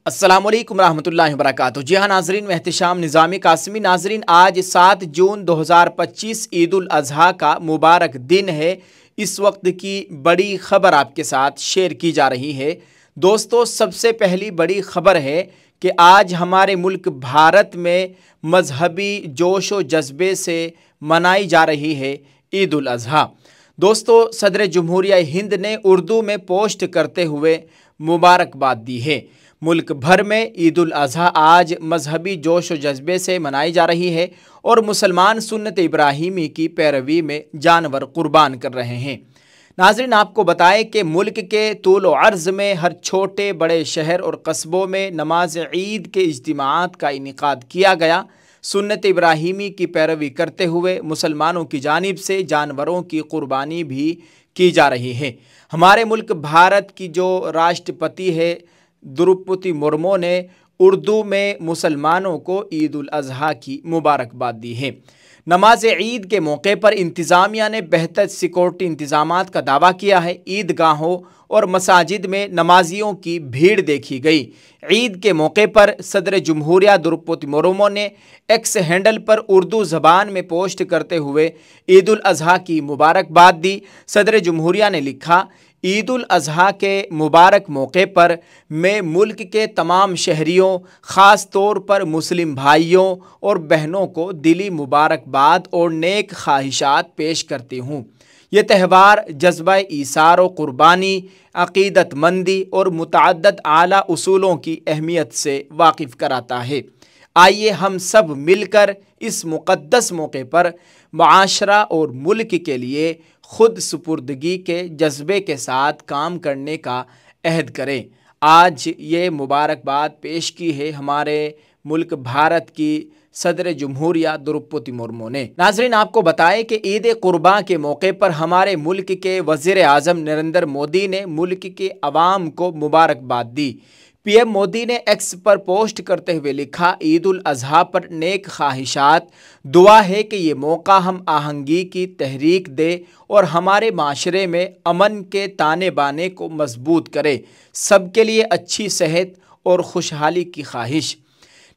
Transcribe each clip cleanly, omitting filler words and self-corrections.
अस्सलाम वालेकुम रहमतुल्लाहि व बरकातुहू। जी हाँ नाजरीन, मैं एहतिशाम निज़ामी कासिमी। नाजरीन, आज 7 जून 2025 ईद उल अज़हा का मुबारक दिन है। इस वक्त की बड़ी ख़बर आपके साथ शेयर की जा रही है। दोस्तों, सबसे पहली बड़ी ख़बर है कि आज हमारे मुल्क भारत में मजहबी जोश व जज्बे से मनाई जा रही है ईद उल अज़हा। दोस्तों, सदर जमहूरिया हिंद ने उर्दू में पोस्ट करते हुए मुबारकबाद दी है। मुल्क भर में ईद उल अज़हा आज मजहबी जोश व जज्बे से मनाई जा रही है और मुसलमान सुन्नत इब्राहिमी की पैरवी में जानवर कुर्बान कर रहे हैं। नाज़रीन, आपको बताएं कि मुल्क के तूल व अर्ज़ में हर छोटे बड़े शहर और कस्बों में नमाज ईद के इज्तिमाआत का इनेकाद किया गया। सुन्नत इब्राहिमी की पैरवी करते हुए मुसलमानों की जानिब से जानवरों की कुर्बानी भी की जा रही है। हमारे मुल्क भारत की जो राष्ट्रपति है द्रौपदी मुर्मू ने उर्दू में मुसलमानों को ईद उल अज़हा की मुबारकबाद दी है। नमाज ईद के मौके पर इंतज़ामिया ने बेहतर सिक्योरिटी इंतज़ामात का दावा किया है। ईदगाहों और मसाजिद में नमाजियों की भीड़ देखी गई। ईद के मौके पर सदर जमहूरिया द्रौपदी मुर्मू ने एक्स हैंडल पर उर्दू ज़बान में पोस्ट करते हुए ईद उल अज़हा की मुबारकबाद दी। सदर जमहूरिया ने लिखा, ईद उल अज़हा के मुबारक मौके पर मैं मुल्क के तमाम शहरियों, ख़ास तौर पर मुस्लिम भाइयों और बहनों को दिली मुबारकबाद और नेक ख्वाहिशात पेश करती हूँ। ये त्यौहार जज्बा ईसार व कुर्बानी, अक़ीदतमंदी और मुतअद्दिद आला उसूलों की अहमियत से वाकिफ़ कराता है। आइए हम सब मिलकर इस मुक़द्दस मौके पर माशरा और मुल्क के लिए खुद सुपुर्दगी के जज्बे के साथ काम करने का अहद करें। आज ये मुबारकबाद पेश की है हमारे मुल्क भारत की सदर जमहूरिया द्रौपदी मुर्मू ने। नाज़रीन, आपको बताएं कि ईद कुर्बान के मौके पर हमारे मुल्क के वज़ीर आज़म नरेंद्र मोदी ने मुल्क के अवाम को मुबारकबाद दी। पीएम मोदी ने एक्स पर पोस्ट करते हुए लिखा, ईद उल अज़हा पर नेक ख्वाहिशात, दुआ है कि ये मौका हम आहंगी की तहरीक दे और हमारे माशरे में अमन के ताने बाने को मजबूत करे। सबके लिए अच्छी सेहत और खुशहाली की ख्वाहिश।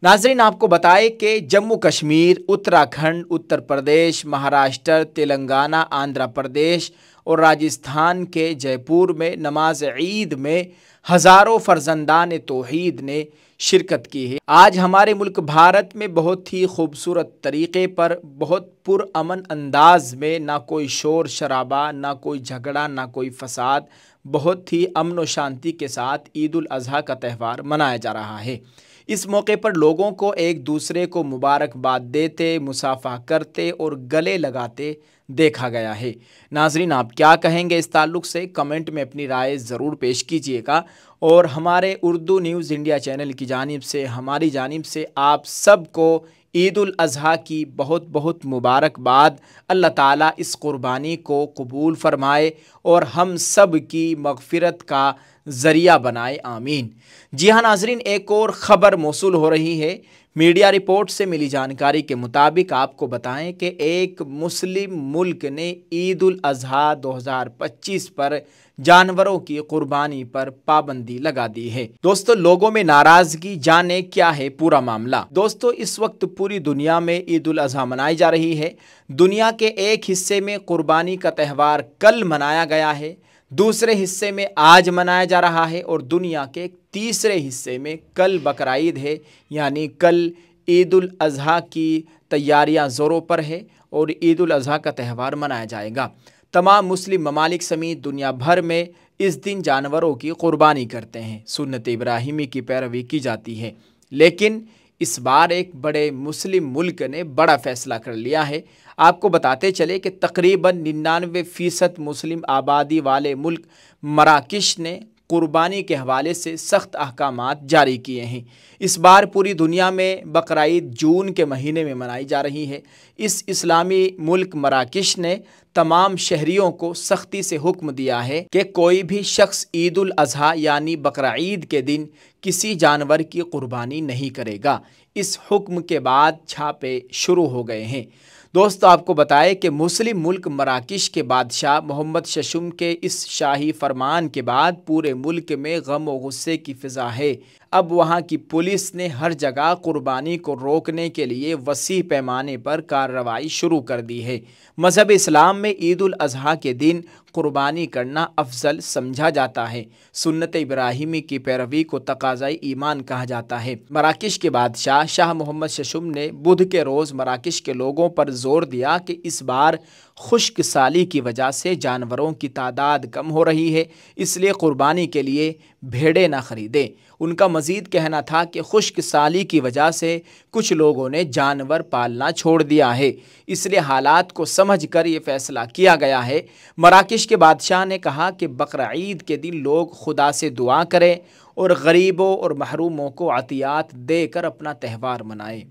नाज़रीन, आपको बताएं कि जम्मू कश्मीर, उत्तराखंड, उत्तर प्रदेश, महाराष्ट्र, तेलंगाना, आंध्र प्रदेश और राजस्थान के जयपुर में नमाज ईद में हज़ारों फर्जंदान तौहीद ने शिरकत की है। आज हमारे मुल्क भारत में बहुत ही खूबसूरत तरीक़े पर, बहुत पुरअमन अंदाज में, ना कोई शोर शराबा, ना कोई झगड़ा, ना कोई फसाद, बहुत ही अमन व शांति के साथ ईद उल अज़हा का त्यौहार मनाया जा रहा है। इस मौके पर लोगों को एक दूसरे को मुबारकबाद देते, मुसाफा करते और गले लगाते देखा गया है। नाजरीन, आप क्या कहेंगे इस ताल्लुक़ से? कमेंट में अपनी राय ज़रूर पेश कीजिएगा और हमारे उर्दू न्यूज़ इंडिया चैनल की जानिब से, हमारी जानिब से आप सबको ईद उल अज़हा की बहुत बहुत मुबारकबाद। अल्लाह ताला इस कुर्बानी को कबूल फ़रमाए और हम सब की मग़फ़िरत का ज़रिया बनाए, आमीन। जी हाँ नाज़रीन, एक और ख़बर मौसूल हो रही है। मीडिया रिपोर्ट से मिली जानकारी के मुताबिक आपको बताएं कि एक मुस्लिम मुल्क ने ईद उल अज़हा 2025 पर जानवरों की कुर्बानी पर पाबंदी लगा दी है। दोस्तों, लोगों में नाराज़गी, जाने क्या है पूरा मामला। दोस्तों, इस वक्त पूरी दुनिया में ईद उल अज़हा मनाई जा रही है। दुनिया के एक हिस्से में कुर्बानी का त्यौहार कल मनाया गया है, दूसरे हिस्से में आज मनाया जा रहा है और दुनिया के तीसरे हिस्से में कल बकरीद है, यानी कल ईद उल अज़हा की तैयारियां ज़ोरों पर है और ईद उल अज़हा का त्यौहार मनाया जाएगा। तमाम मुस्लिम ममालिक समेत दुनिया भर में इस दिन जानवरों की कुर्बानी करते हैं, सुन्नत इब्राहिमी की पैरवी की जाती है। लेकिन इस बार एक बड़े मुस्लिम मुल्क ने बड़ा फ़ैसला कर लिया है। आपको बताते चले कि तकरीबन 99% मुस्लिम आबादी वाले मुल्क मराकश ने कुर्बानी के हवाले से सख्त अहकामात जारी किए हैं। इस बार पूरी दुनिया में बकरीद जून के महीने में मनाई जा रही है। इस इस्लामी मुल्क मराकश ने तमाम शहरियों को सख्ती से हुक्म दिया है कि कोई भी शख्स ईद उल अज़हा यानी बकरीद के दिन किसी जानवर की कुर्बानी नहीं करेगा। इस हुक्म के बाद छापे शुरू हो गए हैं। दोस्तों आपको बताएं कि मुस्लिम मुल्क मराकश के बादशाह मोहम्मद शशम के इस शाही फरमान के बाद पूरे मुल्क में गम और गुस्से की फ़िज़ा है। अब वहाँ की पुलिस ने हर जगह कुर्बानी को रोकने के लिए वसी पैमाने पर कार्रवाई शुरू कर दी है। मज़हब इस्लाम में ईद उल अज़हा के दिन कुर्बानी करना अफजल समझा जाता है। सुन्नत इब्राहिमी की पैरवी को तकाज़ाई ईमान कहा जाता है। मराकश के बादशाह शाह मोहम्मद शशम ने बुध के रोज़ मराकश के लोगों पर जोर दिया कि इस बार खुश्क साली की वजह से जानवरों की तादाद कम हो रही है, इसलिए कुर्बानी के लिए भेड़ें न खरीदें। उनका मज़ीद कहना था कि खुश्क साली की वजह से कुछ लोगों ने जानवर पालना छोड़ दिया है, इसलिए हालात को समझ कर ये फ़ैसला किया गया है। मराकश के बादशाह ने कहा कि बकरा ईद के दिन लोग खुदा से दुआ करें और गरीबों और महरूमों को अतियात देकर अपना त्यौहार मनाएं।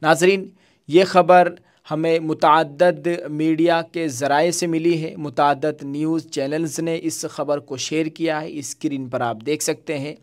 नाज़रीन, ये ख़बर हमें मुतअद्दिद मीडिया के ज़राए से मिली है। मुतअद्दिद न्यूज़ चैनल्स ने इस ख़बर को शेयर किया है। स्क्रीन पर आप देख सकते हैं।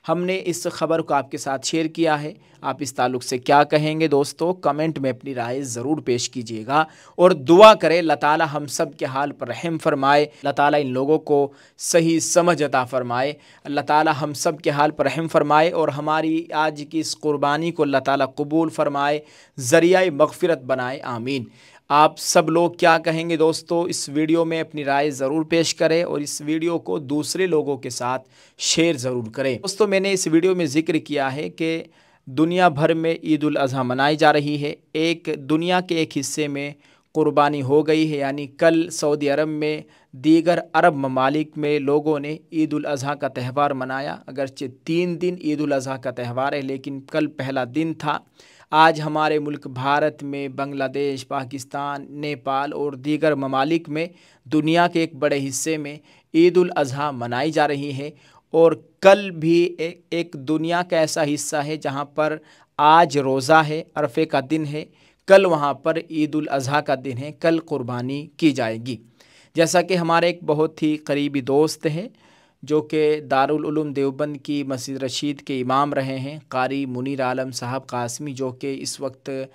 हमने इस ख़बर को आपके साथ शेयर किया है। आप इस ताल्लुक़ से क्या कहेंगे दोस्तों, कमेंट में अपनी राय ज़रूर पेश कीजिएगा और दुआ करें अल्लाह ताला हम सब के हाल पर रहम फरमाए, अल्लाह ताला इन लोगों को सही समझ अता फरमाए, अल्लाह ताला हम सब के हाल पर रहम फरमाए और हमारी आज की इस कुर्बानी को अल्लाह ताला कबूल फरमाए, ज़रिया मग़फ़िरत बनाए, आमीन। आप सब लोग क्या कहेंगे दोस्तों, इस वीडियो में अपनी राय ज़रूर पेश करें और इस वीडियो को दूसरे लोगों के साथ शेयर ज़रूर करें। दोस्तों मैंने इस वीडियो में ज़िक्र किया है कि दुनिया भर में ईद उल अज़हा मनाई जा रही है। दुनिया के एक हिस्से में कुर्बानी हो गई है, यानी कल सऊदी अरब में दीगर अरब ममालिक में लोगों ने ईद उल अज़हा का त्यौहार मनाया। अगरचे 3 दिन ईद उल अज़हा का त्यौहार है, लेकिन कल पहला दिन था। आज हमारे मुल्क भारत में, बांग्लादेश, पाकिस्तान, नेपाल और दीगर ममालिक में दुनिया के एक बड़े हिस्से में ईद उल अज़हा मनाई जा रही है। और कल भी एक दुनिया का ऐसा हिस्सा है जहाँ पर आज रोज़ा है, अरफ़े का दिन है, कल वहाँ पर ईद उल अज़हा का दिन है, कल कुर्बानी की जाएगी। जैसा कि हमारे एक बहुत ही करीबी दोस्त हैं जो कि दारुल उलूम देवबंद की मस्जिद रशीद के इमाम रहे हैं, कारी मुनीर आलम साहब कासमी, जो कि इस वक्त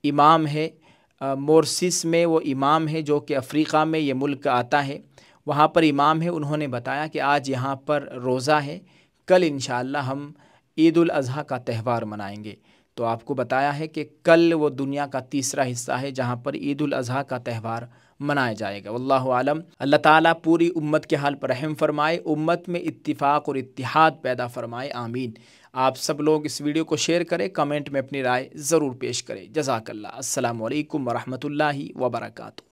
इमाम है मोरसिस में। वो इमाम है जो कि अफ़्रीका में ये मुल्क आता है, वहाँ पर इमाम है। उन्होंने बताया कि आज यहाँ पर रोज़ा है, कल इंशाअल्लाह हम ईद उल अज़हा का त्यौहार मनाएंगे। तो आपको बताया है कि कल वो दुनिया का तीसरा हिस्सा है जहाँ पर ईद उल अज़हा का त्यौहार मनाया जाएगा। वल्लाहु आलम। अल्लाह ताला पूरी उम्मत के हाल पर रहम फरमाए, उम्मत में इत्तिफाक और इत्तिहाद पैदा फरमाए, आमीन। आप सब लोग इस वीडियो को शेयर करें, कमेंट में अपनी राय ज़रूर पेश करें। जज़ाकल्लाह। अस्सलामु अलैकुम वरहमतुल्लाहि वबरकातुहू।